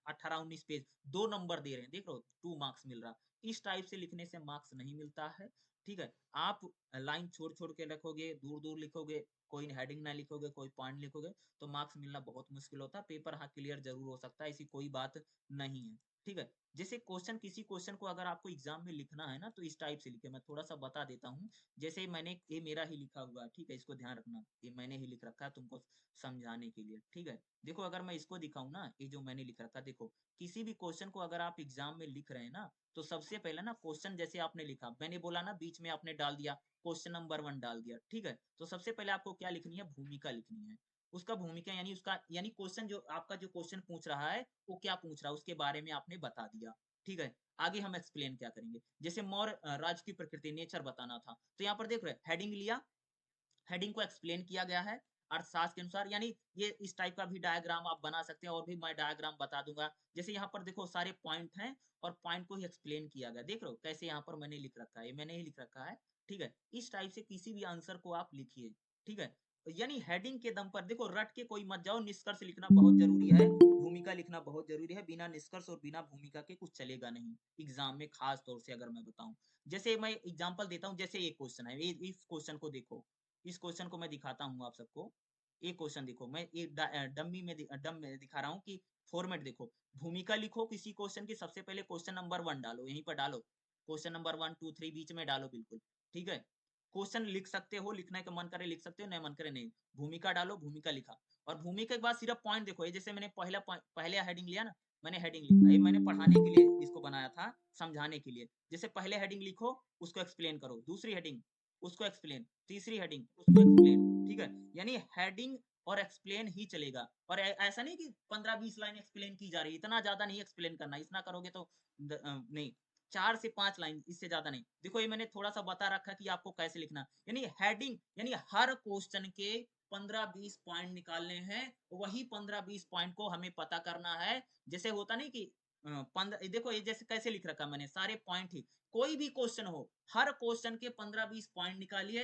18-19 पेज, 2 नंबर दे रहे हैं, देख रहे हो, 2 मार्क्स मिल रहा। इस टाइप से लिखने से मार्क्स नहीं मिलता है, ठीक है। आप लाइन छोड़ छोड़ के रखोगे, दूर दूर लिखोगे, कोई हेडिंग ना लिखोगे, कोई पॉइंट लिखोगे, तो मार्क्स मिलना बहुत मुश्किल होता है। पेपर हाँ क्लियर जरूर हो सकता है, ऐसी कोई बात नहीं है, ठीक है। जैसे क्वेश्चन, किसी क्वेश्चन को अगर आपको एग्जाम में लिखना है ना, तो इस टाइप से लिखे। मैं थोड़ा सा बता देता हूँ। जैसे मैंने, ये मेरा ही लिखा हुआ है, ठीक है, इसको ध्यान रखना, ये मैंने ही लिख रखा है तुमको समझाने के लिए, ठीक है। देखो अगर मैं इसको दिखाऊं ना, ये जो मैंने लिख रखा, देखो किसी भी क्वेश्चन को अगर आप एग्जाम में लिख रहे हैं ना, तो सबसे पहले ना क्वेश्चन जैसे आपने लिखा, मैंने बोला ना बीच में आपने डाल दिया क्वेश्चन नंबर 1 डाल दिया, ठीक है। तो सबसे पहले आपको क्या लिखनी है, भूमिका लिखनी है। उसका भूमिका यानी उसका, यानी क्वेश्चन जो आपका जो क्वेश्चन पूछ रहा है वो क्या पूछ रहा है, उसके बारे में आपने बता दिया, ठीक है। आगे हम एक्सप्लेन क्या करेंगे, जैसे मौर्य राज्य की प्रकृति, नेचर बताना था, तो यहाँ पर देख रहे हेडिंग लिया, हेडिंग को एक्सप्लेन किया गया है अर्थशास्त्र के अनुसार। यानी ये इस टाइप का भी डायग्राम आप बना सकते हैं, और भी मैं डायग्राम बता दूंगा। जैसे यहाँ पर देखो सारे पॉइंट हैं, और पॉइंट को ही एक्सप्लेन किया गया, देख रहे हो कैसे यहाँ पर मैंने लिख रखा है, ये मैंने ही लिख रखा है, ठीक है। इस टाइप से किसी भी आंसर को आप लिखिए, ठीक है। यानी हेडिंग के दम पर, देखो रट के कोई मत जाओ, निष्कर्ष लिखना बहुत जरूरी है, भूमिका लिखना बहुत जरूरी है। बिना निष्कर्ष और बिना भूमिका के कुछ चलेगा नहीं एग्जाम में, खास तौर से अगर मैं बताऊं। जैसे मैं एग्जाम्पल देता हूँ, जैसे एक क्वेश्चन है, इस क्वेश्चन को देखो, इस क्वेश्चन को मैं दिखाता हूँ आप सबको। एक क्वेश्चन देखो, मैं एक डम में दिखा रहा हूँ कि फॉर्मेट देखो, भूमिका लिखो किसी क्वेश्चन की, सबसे पहले क्वेश्चन नंबर 1 डालो, यहीं पर डालो, क्वेश्चन नंबर 1 2 3 बीच में डालो बिल्कुल, ठीक है। क्वेश्चन लिख सकते हो, लिखने का मन करे लिख सकते हो, नहीं मन करे नहीं। भूमिका डालो, भूमिका लिखा, और भूमिका के बाद सिर्फ पॉइंट देखो, ये जैसे मैंने पहले हेडिंग लिया ना, मैंने हेडिंग लिखा, ये मैंने पढ़ाने के लिए इसको बनाया था, समझाने के लिए। जैसे पहले हेडिंग लिखो, उसको एक्सप्लेन करो, दूसरी हेडिंग उसको एक्सप्लेन, तीसरी हेडिंग उसको एक्सप्लेन, ठीक है। यानी हेडिंग और एक्सप्लेन ही चलेगा, और ऐसा नहीं कि 15-20 लाइन एक्सप्लेन की जा रही है, इतना ज्यादा नहीं एक्सप्लेन करना, इतना करोगे तो नहीं, 4 से 5 लाइन, इससे ज्यादा नहीं। देखो ये मैंने थोड़ा सा बता रखा कि आपको कैसे लिखना, यानी हेडिंग, यानी हर क्वेश्चन के 15-20 पॉइंट निकालने हैं, वही 15-20 पॉइंट को हमें पता करना है। जैसे होता नहीं कि 15, देखो ये जैसे कैसे लिख रखा मैंने, सारे पॉइंट ही, कोई भी क्वेश्चन हो, हर क्वेश्चन के 15-20 पॉइंट निकालिए,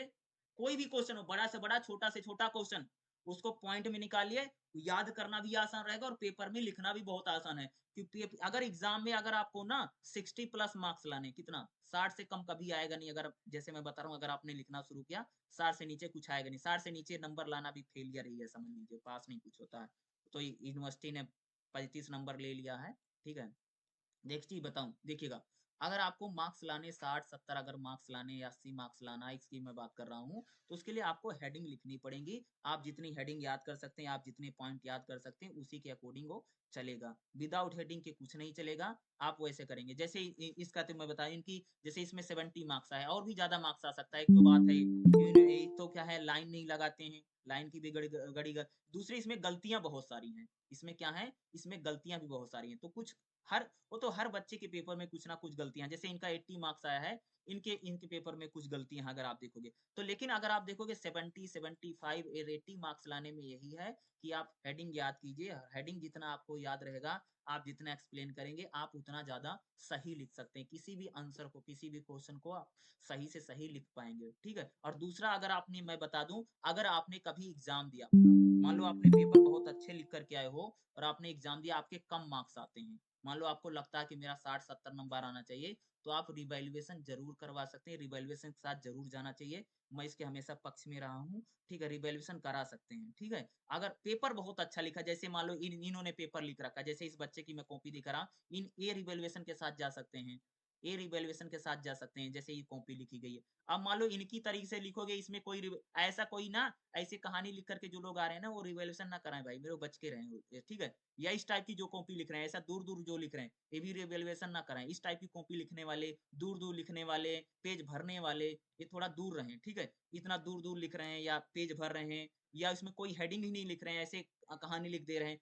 कोई भी क्वेश्चन हो, बड़ा से बड़ा छोटा से छोटा क्वेश्चन, उसको पॉइंट में निकालिए, याद करना भी आसान रहेगा और पेपर में लिखना भी बहुत आसान है। क्योंकि अगर एग्जाम में अगर आपको ना 60 प्लस मार्क्स लाने, कितना 60 से कम कभी आएगा नहीं, अगर जैसे मैं बता रहा हूँ, अगर आपने लिखना शुरू किया 60 से नीचे कुछ आएगा नहीं, 60 से नीचे नंबर लाना भी फेलियर ही है, समझ लीजिए, पास नहीं कुछ होता है। तो यूनिवर्सिटी ने 35 नंबर ले लिया है, ठीक है। नेक्स्ट चीज बताऊं, देखिएगा, अगर आपको मार्क्स लाने 60-70, अगर मार्क्स लाने या 80 मार्क्स लाना, इसकी मैं बात कर रहा हूँ, तो उसके लिए आपको हेडिंग लिखनी पड़ेगी। आप जितनी हेडिंग याद कर सकते हैं, आप जितने पॉइंट याद कर सकते हैं, उसी के अकॉर्डिंग वो चलेगा। विदाउट हेडिंग के कुछ नहीं चलेगा। आप वैसे करेंगे, जैसे इसका तो मैं बताया इनकी, जैसे इसमें 70 मार्क्स आए, और भी ज्यादा मार्क्स आ सकता है। एक तो बात है, एक तो क्या है, लाइन नहीं लगाते हैं, लाइन की भी गड़ी दूसरी इसमें गलतियां बहुत सारी हैं, इसमें क्या है, इसमें गलतियां भी बहुत सारी हैं, तो कुछ हर, वो तो हर बच्चे के पेपर में कुछ ना कुछ गलतियां, जैसे इनका 80 मार्क्स आया है, इनके इनके पेपर में कुछ गलतियां अगर आप देखोगे तो, लेकिन अगर आप देखोगे 70 75 और 80 मार्क्स लाने में यही है कि आप हेडिंग याद कीजिए, हेडिंग जितना आपको याद रहेगा, आप जितना एक्सप्लेन करेंगे, आप उतना ज्यादा सही लिख सकते हैं, किसी भी आंसर को, किसी भी क्वेश्चन को आप सही से सही लिख पाएंगे, ठीक है। और दूसरा, अगर आपने, मैं बता दूं, अगर आपने कभी एग्जाम दिया, मान लो आपने पेपर बहुत अच्छे लिख करके आए हो, और आपने एग्जाम दिया, आपके कम मार्क्स आते हैं, मान लो आपको लगता है कि मेरा 60-70 नंबर आना चाहिए, तो आप रिवैल्यूएशन जरूर करवा सकते हैं, रिवैल्यूएशन के साथ जरूर जाना चाहिए, मैं इसके हमेशा पक्ष में रहा हूँ, ठीक है। रिवैल्यूएशन करा सकते हैं, ठीक है। अगर पेपर बहुत अच्छा लिखा, जैसे मान लो इन्होंने पेपर लिख रखा, जैसे इस बच्चे की मैं कॉपी दिखा रहा, इन ए रिवैल्यूएशन के साथ जा सकते हैं, ए रिवैल्यूएशन के साथ जा सकते हैं, जैसे ये कॉपी लिखी गई है। अब मान लो इनकी तरीके से लिखोगे, इसमें कोई ऐसा कोई ना, ऐसी कहानी लिख करके जो लोग आ रहे हैं ना, वो रिवैल्यूएशन ना कराएं भाई, मेरे को बच के रहें, ठीक है। या इस टाइप की जो कॉपी लिख रहे हैं, ऐसा दूर दूर जो लिख रहे हैं, ये भी रिवैल्यूएशन ना कराएं। इस टाइप की कॉपी लिखने वाले, दूर दूर लिखने वाले, पेज भरने वाले, ये थोड़ा दूर रहें, ठीक है। इतना दूर दूर लिख रहे हैं, या पेज भर रहे हैं, या इसमें कोई हेडिंग ही नहीं लिख रहे हैं, ऐसे कहानी लिख दे रहे हैं,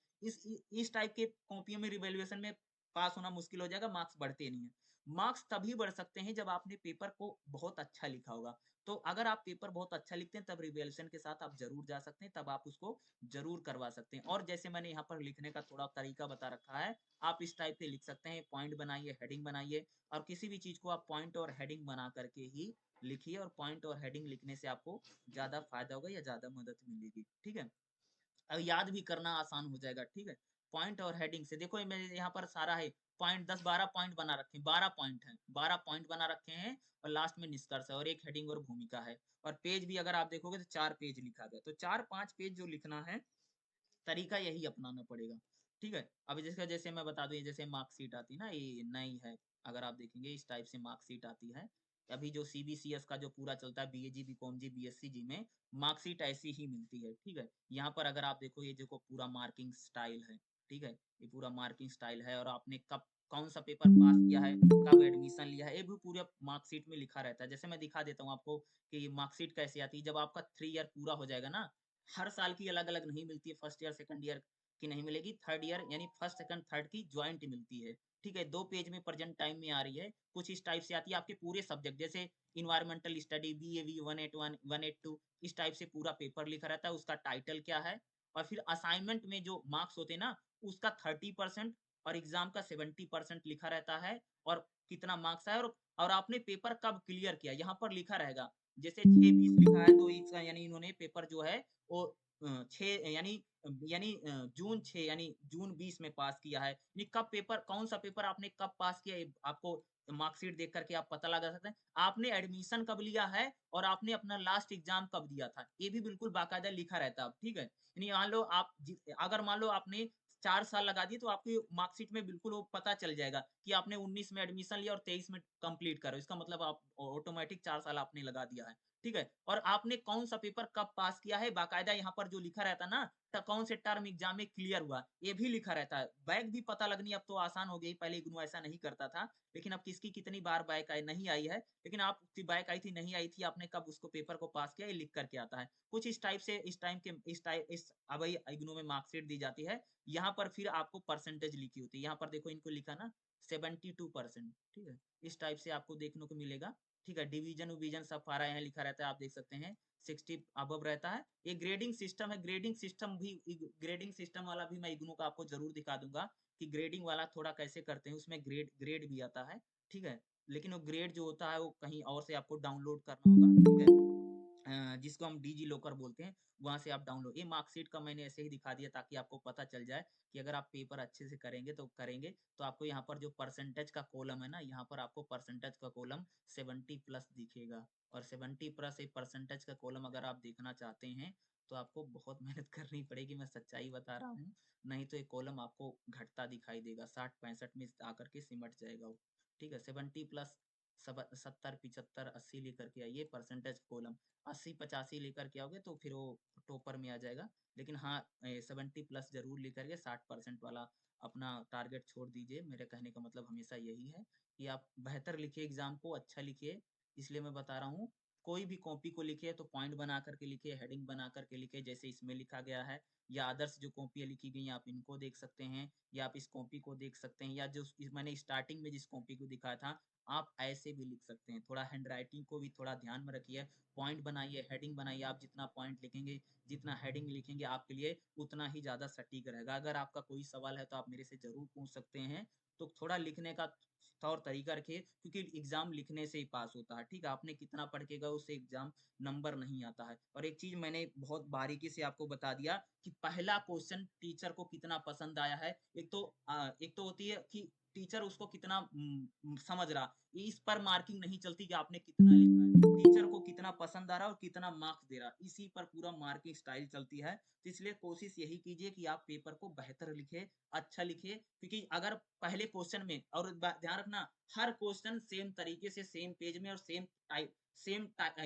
इस टाइप के कॉपियों में रिवैल्यूएशन में पास होना मुश्किल हो जाएगा, मार्क्स बढ़ते नहीं है। मार्क्स तभी बढ़ सकते हैं जब आपने पेपर को बहुत अच्छा लिखा होगा। तो अगर आप पेपर बहुत अच्छा लिखते हैं, तब रिवैल्यूएशन के साथ आप जरूर जा सकते हैं, तब आप उसको जरूर करवा सकते हैं। और जैसे मैंने यहाँ पर लिखने का थोड़ा तरीका बता रखा है, आप इस टाइप से लिख सकते हैं, पॉइंट बनाइए, हेडिंग बनाइए, और किसी भी चीज को आप पॉइंट और हेडिंग बना करके ही लिखिए, और पॉइंट और हेडिंग लिखने से आपको ज्यादा फायदा होगा या ज्यादा मदद मिलेगी, ठीक है। अब याद भी करना आसान हो जाएगा, ठीक है। पॉइंट और हेडिंग से देखो, मेरे यहाँ पर सारा है, पॉइंट 10-12 पॉइंट बना रखे हैं, 12 पॉइंट है, 12 पॉइंट बना रखे हैं, और लास्ट में निष्कर्ष है, और एक हेडिंग और भूमिका है। और पेज भी अगर आप देखोगे तो 4 पेज लिखा गया, तो 4-5 पेज जो लिखना है, तरीका यही अपनाना पड़ेगा, ठीक है। अब जिसका, जैसे मैं बता दूं, जैसे मार्कशीट आती है ना, ये नई है, अगर आप देखेंगे इस टाइप से मार्कशीट आती है। अभी जो सीबीसीएस का जो पूरा चलता है, बीए जी, बीकॉम जी, बीएससी जी में मार्कशीट ऐसी ही मिलती है, ठीक है। यहाँ पर अगर आप देखो, ये देखो पूरा मार्किंग स्टाइल है, ठीक है, ये पूरा मार्किंग स्टाइल है, और आपने कब कौन सा पेपर पास किया है, कब एडमिशन लिया है, ये भी पूरा मार्कशीट में लिखा रहता है। जैसे मैं दिखा देता हूँ आपको कि मार्कशीट कैसे आती है, जब आपका 3 ईयर पूरा हो जाएगा ना, हर साल की अलग अलग नहीं मिलती है, फर्स्ट ईयर सेकंड ईयर की नहीं मिलेगी, थर्ड ईयर यानी फर्स्ट सेकंड थर्ड की ज्वाइंट मिलती है, ठीक है। 2 पेज में प्रेजेंट टाइम में आ रही है, कुछ इस टाइप से आती है, आपके पूरे सब्जेक्ट, जैसे इन्वायरमेंटल स्टडी बीएवी 181 182, इस टाइप से पूरा पेपर लिखा रहता है, उसका टाइटल क्या है, और फिर असाइनमेंट में जो मार्क्स होते हैं ना, उसका 30% और एग्जाम का 70% लिखा रहता है, और कितना मार्क्स है, और आपने पेपर कब क्लियर किया, यहाँ पर लिखा रहेगा। जैसे 6-20 लिखा है, तो इसका यानी इन्होंने पेपर जो है वो 6 यानी जून 6 यानी जून 20 में पास किया है। ये कब पेपर कौन-सा पेपर आपने कब पास किया ये आपको मार्कशीट देख कर के आप पता लगा सकते हैं। आपने एडमिशन कब लिया है और आपने अपना लास्ट एग्ज़ाम कब दिया था, ये भी बिल्कुल बाकायदा लिखा रहता है अब, ठीक है? यानी मान लो आप अगर मान लो आपने 4 साल लगा दिए तो आपकी मार्कशीट में बिल्कुल वो पता चल जाएगा कि आपने 19 में एडमिशन लिया और 23 में कंप्लीट करा। इसका मतलब आप ऑटोमैटिक 4 साल आपने लगा दिया है। ठीक है? और आपने कौन-सा पेपर कब पास किया है, बाकायदा यहाँ पर जो लिखा रहता है ना, कौन से टर्म एग्ज़ाम में क्लियर हुआ, ये भी लिखा रहता है। बैक भी पता लगनी अब तो आसान हो गई, पहले इग्नू ऐसा नहीं करता था। लेकिन अब किसकी कितनी बार बैक आई नहीं आई है, लेकिन आपकी बैक आई थी, नहीं आई थी, आपने कब उसको पेपर को पास किया, ये लिख कर के आता है। कुछ इस टाइप से इस टाइम के इस टाइप इस अब वही इग्नू में मार्कशीट दी जाती है। यहाँ पर फिर आपको परसेंटेज लिखी होती है। यहाँ पर देखो इनको लिखा ना 72% ठीक है? इस टाइप से आपको देखने को मिलेगा। ठीक है, डिवीजन-विवीजन सब सारा यहाँ लिखा रहता है, आप देख सकते हैं 60 अबव रहता है। ये ग्रेडिंग सिस्टम है, ग्रेडिंग सिस्टम वाला भी मैं इग्नू का आपको ज़रूर दिखा दूँगा कि ग्रेडिंग वाला थोड़ा कैसे करते हैं, उसमें ग्रेड ग्रेड भी आता है, ठीक है? लेकिन वो ग्रेड जो होता है वो कहीं और से आपको डाउनलोड करना होगा, ठीक है? जिसको हम डिजी लॉकर बोलते हैं, वहाँ से आप डाउनलोड ये मार्कशीट का मैंने ऐसे ही दिखा दिया ताकि आपको पता चल जाए कि अगर आप पेपर अच्छे से करेंगे तो आपको यहाँ पर जो परसेंटेज का कॉलम है ना, यहाँ पर आपको परसेंटेज का कॉलम 70 प्लस दिखेगा और 70 प्लस एक परसेंटेज का कॉलम अगर आप देखना चाहते हैं, तो आपको बहुत मेहनत करनी पड़ेगी, मैं सच्चाई बता रहा हूँ। नहीं तो ये कॉलम आपको घटता दिखाई देगा, 60-65 में आकर के सिमट जाएगा वो, ठीक है? 70 प्लस 70, 75, 80 लेकर के आइए परसेंटेज कॉलम। 80-85 लेकर के आओगे तो फिर वो टॉपर में आ जाएगा। लेकिन हाँ 70 प्लस ज़रूर लेकर के 60% वाला अपना टारगेट छोड़ दीजिए। मेरे कहने का मतलब हमेशा यही है कि आप बेहतर लिखिए एग्ज़ाम को, अच्छा लिखिए। इसलिए मैं बता रहा हूँ, कोई भी कॉपी को लिखिए तो पॉइंट बना कर के लिखिए, हेडिंग बना कर के लिखिए जैसे इसमें लिखा गया है या अदर्स जो कॉपियाँ लिखी गई हैं आप इनको देख सकते हैं या आप इस कॉपी को देख सकते हैं या जो मैंने स्टार्टिंग में जिस कॉपी को दिखाया था, आप ऐसे भी लिख सकते हैं। थोड़ा हैंडराइटिंग को भी थोड़ा ध्यान में रखिए। पॉइंट बनाइए, हेडिंग बनाइए, आप जितना पॉइंट लिखेंगे, जितना हेडिंग लिखेंगे आपके लिए उतना ही ज़्यादा सटीक रहेगा। अगर आपका कोई सवाल है तो आप मेरे से ज़रूर पूछ सकते हैं। तो थोड़ा लिखने का तौर तरीका रखिए क्योंकि एग्ज़ाम लिखने से ही पास होता है, ठीक है? आपने कितना पढ़ के गए उससे एग्ज़ाम नंबर नहीं आता है। और एक चीज़ मैंने बहुत बारीकी से आपको बता दिया कि पहला क्वेश्चन टीचर को कितना पसंद आया है। एक तो होती है कि टीचर उसको कितना समझ रहा। इस पर मार्किंग नहीं चलती कि आपने कितना लिखा है। टीचर को कितना पसंद आ रहा है और कितना मार्क्स दे रहा है, इसी पर पूरा मार्किंग स्टाइल चलती है। तो इसलिए कोशिश यही कीजिए कि आप पेपर को बेहतर लिखें, अच्छा लिखिए क्योंकि अगर पहले क्वेश्चन में और ध्यान रखना हर क्वेश्चन सेम तरीके से सेम पेज में और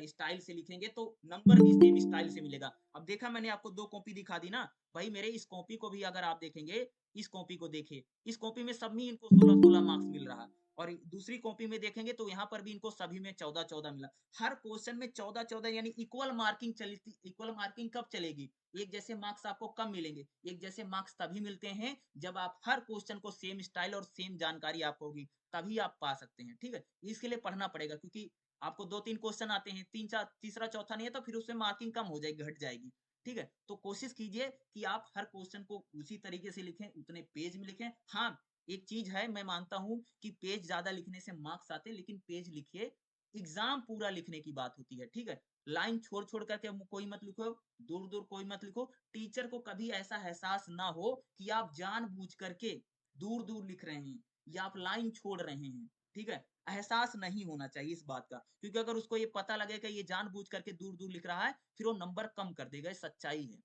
स्टाइल से लिखेंगे तो नंबर भी सेम स्टाइल से मिलेगा। अब देखा मैंने आपको 2 कॉपी दिखा दी ना, भाई मेरे इस कॉपी को भी अगर आप देखेंगे, इस कॉपी को देखिए, इस कॉपी में सब में इनको 16-16 मार्क्स मिल रहा है। और दूसरी कॉपी में देखेंगे तो यहाँ पर भी इनको सभी में 14-14 मिला। हर क्वेश्चन में 14-14 यानी इक्वल मार्किंग कब चलेगी? एक जैसे मार्क्स आपको कब मिलेंगे? एक जैसे मार्क्स तभी मिलते हैं जब आप हर क्वेश्चन को सेम स्टाइल और सेम जानकारी आपको होगी, तभी आप पा सकते हैं, ठीक है? इसके लिए पढ़ना पड़ेगा क्योंकि आपको 2-3 क्वेश्चन आते हैं, 3-4 तीसरा चौथा नहीं है तो फिर उसमें मार्किंग कम हो जाएगी, घट जाएगी, ठीक है? तो कोशिश कीजिए कि आप हर क्वेश्चन को उसी तरीके से लिखें, उतने पेज में लिखें। हाँ, एक चीज़ है मैं मानता हूँ कि पेज ज़्यादा लिखने से मार्क्स आते हैं, लेकिन पेज लिखिए, एग्ज़ाम पूरा लिखने की बात होती है, ठीक है? लाइन छोड़-छोड़ कर के कोई मत लिखो, दूर-दूर कोई मत लिखो। टीचर को कभी ऐसा एहसास ना हो कि आप जानबूझ कर के दूर-दूर लिख रहे हैं या आप लाइन छोड़ रहे हैं, ठीक है? एहसास नहीं होना चाहिए इस बात का, क्योंकि अगर उसको ये पता लगेगा ये जानबूझ करके दूर-दूर लिख रहा है, फिर वो नंबर कम कर देगा, ये सच्चाई है।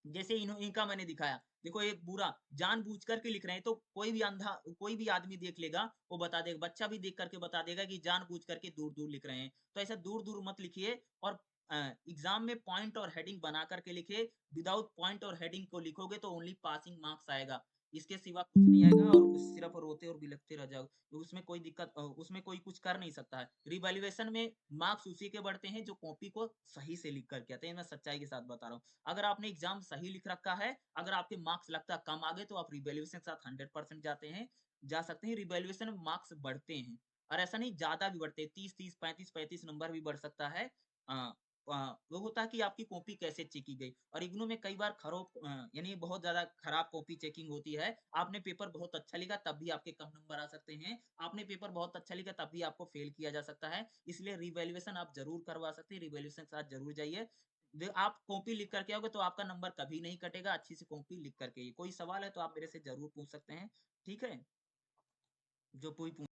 जैसे इनका मैंने दिखाया, देखो ये बुरा जानबूझ कर के लिख रहे हैं तो कोई भी आदमी देख लेगा, वो बता देगा, बच्चा भी देख करके बता देगा कि जानबूझ करके दूर-दूर लिख रहे हैं। तो ऐसा दूर-दूर मत लिखिए और एग्ज़ाम में पॉइंट और हेडिंग बना कर के लिखिए, विदाउट पॉइंट और हेडिंग को लिखोगे तो ओनली पासिंग मार्क्स आएगा। इसके सिवा कुछ नहीं आएगा और सिर्फ रोते और बिलखते रह जाओगे। तो उसमें कोई कुछ कर नहीं सकता है। रिवैल्यूएशन में मार्क्स उसी के बढ़ते हैं जो कॉपी को सही से लिख कर के आते हैं, मैं सच्चाई के साथ बता रहा हूँ। अगर आपने एग्ज़ाम सही लिख रखा है, अगर आपके मार्क्स लगता है कम आ गए तो आप रिवैल्यूएशन के साथ 100% जा सकते हैं, रिवैल्यूएशन में मार्क्स बढ़ते हैं और ऐसा नहीं ज़्यादा भी बढ़ते हैं, 30-30, 35-35 नंबर भी बढ़ सकता है। अ वो होता है कि आपकी कॉपी कैसे चेक की गई और इग्नू में कई बार यानी बहुत ज़्यादा खराब कॉपी चेकिंग होती है। आपने पेपर बहुत अच्छा लिखा तब भी आपके कम नंबर आ सकते हैं, आपने पेपर बहुत अच्छा लिखा तब भी आपको फेल किया जा सकता है। इसलिए रिवैल्यूएशन आप ज़रूर करवा सकते हैं, रिवैल्यूएशन के साथ ज़रूर जाइए। आप कॉपी लिख करके आओगे तो आपका नंबर कभी नहीं कटेगा, अच्छी से कॉपी लिख करके। कोई सवाल है तो आप मेरे से ज़रूर पूछ सकते हैं, ठीक है? जो कोई पूछ